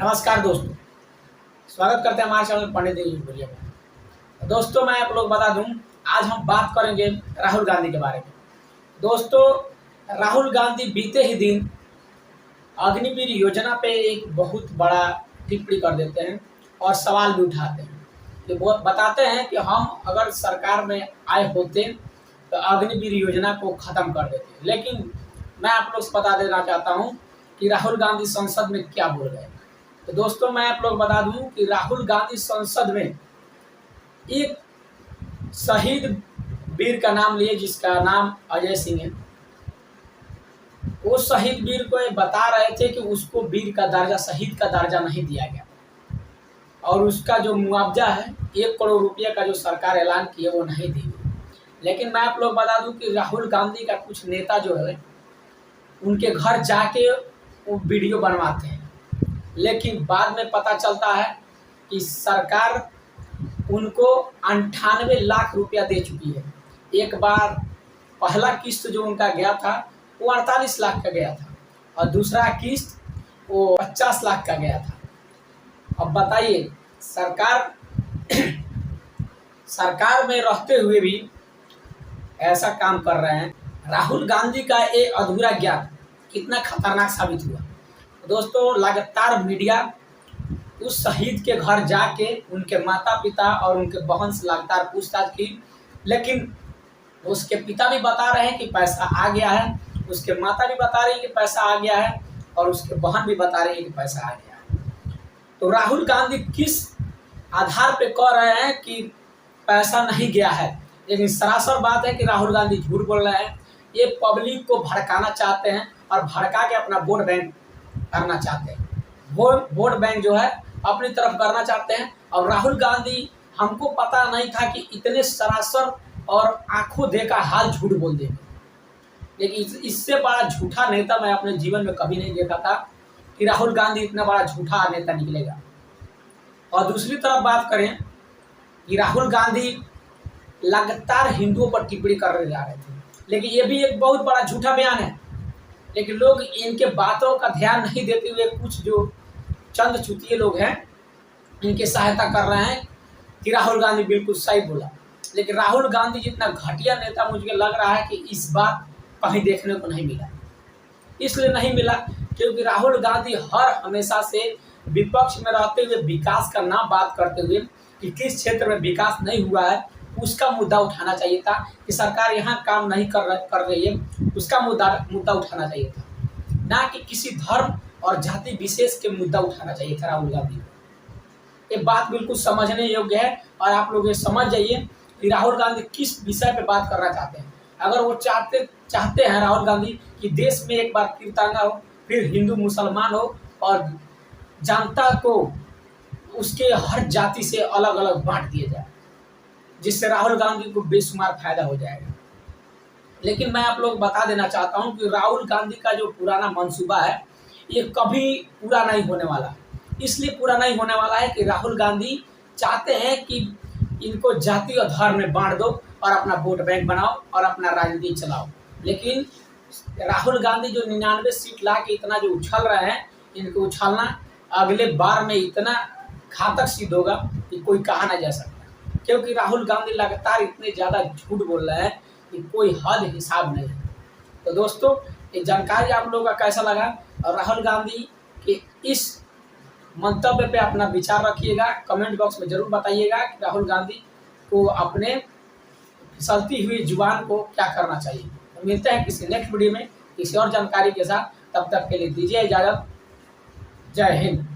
नमस्कार दोस्तों, स्वागत करते हैं हमारे चैनल पंडित यूट्यूब में। दोस्तों मैं आप लोग बता दूं, आज हम बात करेंगे राहुल गांधी के बारे में। दोस्तों, राहुल गांधी बीते ही दिन अग्निवीर योजना पे एक बहुत बड़ा टिप्पणी कर देते हैं और सवाल भी उठाते हैं कि वो बताते हैं कि हम अगर सरकार में आए होते तो अग्निवीर योजना को ख़त्म कर देते। लेकिन मैं आप लोग से बता देना चाहता हूँ कि राहुल गांधी संसद में क्या बोल गए। तो दोस्तों मैं आप लोग बता दूं कि राहुल गांधी संसद में एक शहीद वीर का नाम लिए जिसका नाम अजय सिंह है। वो शहीद वीर को ये बता रहे थे कि उसको वीर का दर्जा, शहीद का दर्जा नहीं दिया गया और उसका जो मुआवजा है 1 करोड़ रुपये का जो सरकार ऐलान की है वो नहीं दी। लेकिन मैं आप लोग बता दूं कि राहुल गांधी का कुछ नेता जो है उनके घर जाके वो वीडियो बनवाते हैं, लेकिन बाद में पता चलता है कि सरकार उनको 98 लाख रुपया दे चुकी है। एक बार पहला किस्त जो उनका गया था वो 48 लाख का गया था और दूसरा किस्त वो 50 लाख का गया था। अब बताइए, सरकार में रहते हुए भी ऐसा काम कर रहे हैं। राहुल गांधी का ये अधूरा ज्ञान कितना खतरनाक साबित हुआ। दोस्तों, लगातार मीडिया उस शहीद के घर जाके उनके माता पिता और उनके बहन से लगातार पूछताछ की, लेकिन उसके पिता भी बता रहे हैं कि पैसा आ गया है, उसके माता भी बता रही है कि पैसा आ गया है और उसके बहन भी बता रही है कि पैसा आ गया है। तो राहुल गांधी किस आधार पे कह रहे हैं कि पैसा नहीं गया है? लेकिन सरासर बात है कि राहुल गांधी झूठ बोल रहे हैं। ये पब्लिक को भड़काना चाहते हैं और भड़का के अपना वोट बैंक करना चाहते हैं। वोट बैंक जो है अपनी तरफ करना चाहते हैं। और राहुल गांधी, हमको पता नहीं था कि इतने सरासर और आंखों देखा हाल झूठ बोल देंगे, लेकिन इससे बड़ा झूठा नेता मैं अपने जीवन में कभी नहीं देखा था कि राहुल गांधी इतना बड़ा झूठा नेता निकलेगा। और दूसरी तरफ बात करें कि राहुल गांधी लगातार हिंदुओं पर टिप्पणी करने जा रहे थे, लेकिन ये भी एक बहुत बड़ा झूठा बयान है। लेकिन लोग इनके बातों का ध्यान नहीं देते हुए कुछ जो चंद चुतिए लोग हैं इनकी सहायता कर रहे हैं कि राहुल गांधी बिल्कुल सही बोला। लेकिन राहुल गांधी जितना घटिया नेता मुझे लग रहा है कि इस बार कहीं देखने को नहीं मिला। इसलिए नहीं मिला क्योंकि राहुल गांधी हर हमेशा से विपक्ष में रहते हुए विकास का नाम बात करते हुए कि किस क्षेत्र में विकास नहीं हुआ है उसका मुद्दा उठाना चाहिए था, कि सरकार यहाँ काम नहीं कर रही है उसका मुद्दा उठाना चाहिए था, ना कि किसी धर्म और जाति विशेष के मुद्दा उठाना चाहिए था राहुल गांधी को। ये बात बिल्कुल समझने योग्य है और आप लोग ये समझ जाइए कि राहुल गांधी किस विषय पे बात करना चाहते हैं। अगर वो चाहते हैं राहुल गांधी कि देश में एक बार तीरंगा हो, फिर हिंदू मुसलमान हो और जनता को उसके हर जाति से अलग अलग बांट दिया जाए, जिससे राहुल गांधी को बेशुमार फायदा हो जाएगा। लेकिन मैं आप लोग बता देना चाहता हूं कि राहुल गांधी का जो पुराना मंसूबा है ये कभी पूरा नहीं होने वाला। इसलिए पूरा नहीं होने वाला है कि राहुल गांधी चाहते हैं कि इनको जाति और धर्म में बांट दो और अपना वोट बैंक बनाओ और अपना राजनीति चलाओ। लेकिन राहुल गांधी जो 99 सीट ला के इतना जो उछल रहे हैं, इनको उछलना अगले बार में इतना घातक सिद्ध होगा कि कोई कहा ना जा सकता, क्योंकि राहुल गांधी लगातार इतने ज़्यादा झूठ बोल रहे हैं कि कोई हद हिसाब नहीं है। तो दोस्तों, ये जानकारी आप लोगों का कैसा लगा और राहुल गांधी के इस मंतव्य पे अपना विचार रखिएगा, कमेंट बॉक्स में ज़रूर बताइएगा कि राहुल गांधी को अपने फिसलती हुई जुबान को क्या करना चाहिए। तो मिलते हैं किसी नेक्स्ट वीडियो में किसी और जानकारी के साथ। तब तक के लिए दीजिए इजाज़त। जय हिंद।